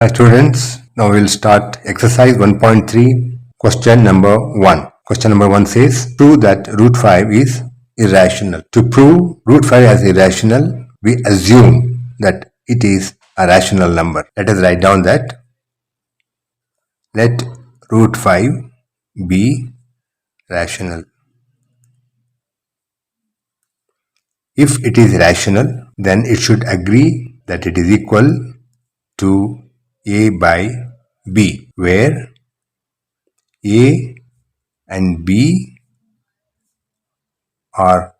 Hi students, now we'll start exercise 1.3, question number 1. Question number 1 says, prove that root 5 is irrational. To prove root 5 as irrational, we assume that it is a rational number. Let us write down that let root 5 be rational. If it is rational, then it should agree that it is equal to a by b, where a and b are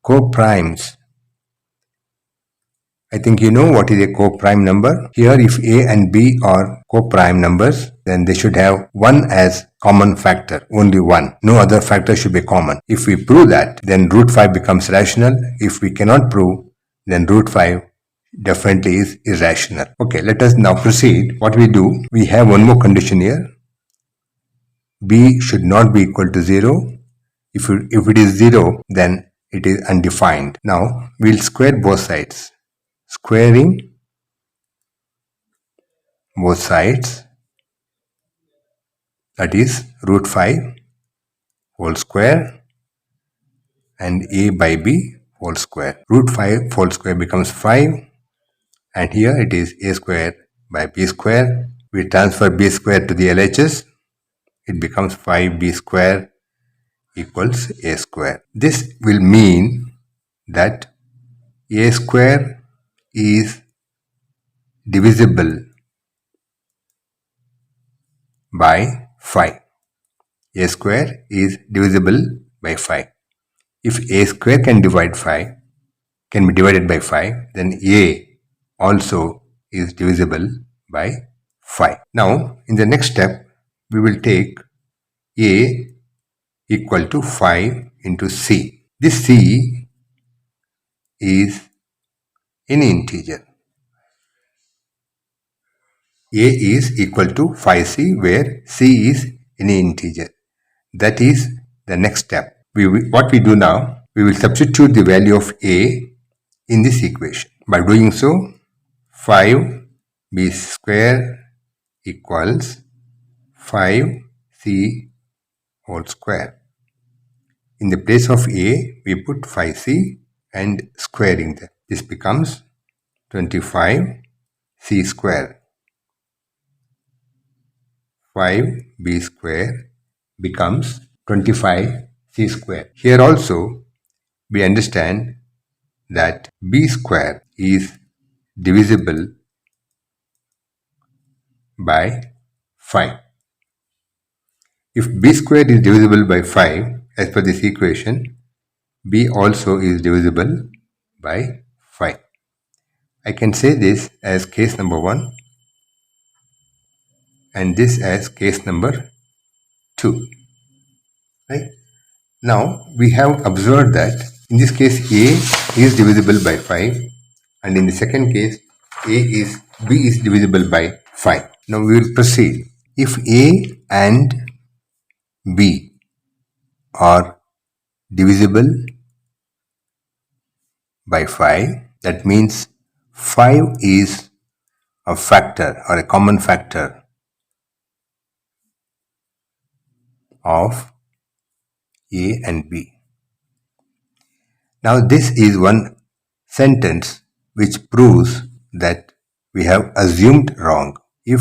co-primes. I think you know what is a co-prime number. Here, if a and b are co-prime numbers, then they should have one as common factor, only one. No other factor should be common. If we prove that, then root 5 becomes rational. If we cannot prove, then root 5 definitely is irrational. Okay, let us now proceed. What we do, we have one more condition here. B should not be equal to 0. If it is 0, then it is undefined. Now, we'll square both sides. Squaring both sides, that is root 5 whole square and a by b whole square. Root 5 whole square becomes 5, and here it is a square by b square. We transfer b square to the LHS. It becomes 5b square equals a square. This will mean that a square is divisible by 5. A square is divisible by 5. If a square can be divided by 5, then a also is divisible by 5. Now, in the next step, we will take a equal to 5 into c. This c is any integer. A is equal to 5c, where c is any integer. That is the next step. What we do now, we will substitute the value of a in this equation. By doing so, 5b square equals 5c whole square. In the place of a, we put 5c and squaring them. This becomes 25c square. 5b square becomes 25c square. Here also, we understand that b square is divisible by 5. If b square is divisible by 5, as per this equation, b also is divisible by 5. I can say this as case number 1 and this as case number 2. Right? Now, we have observed that in this case a is divisible by 5, and in the second case b is divisible by 5. Now we will proceed. If a and b are divisible by 5, that means 5 is a factor or a common factor of a and b. Now this is one sentence which proves that we have assumed wrong. If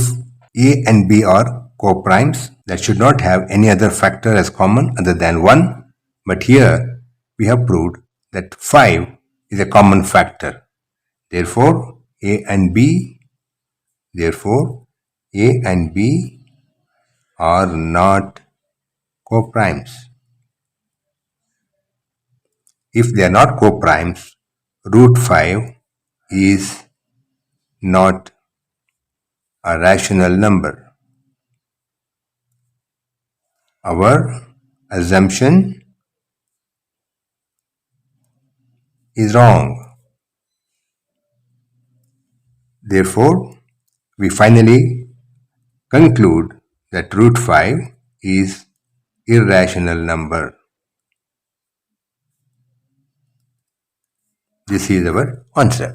a and b are co-primes, that should not have any other factor as common other than 1. But here we have proved that 5 is a common factor. Therefore, a and b are not co-primes. If they are not co-primes, root 5 is not a rational number. Our assumption is wrong. Therefore, we finally conclude that root 5 is irrational number. This is our answer.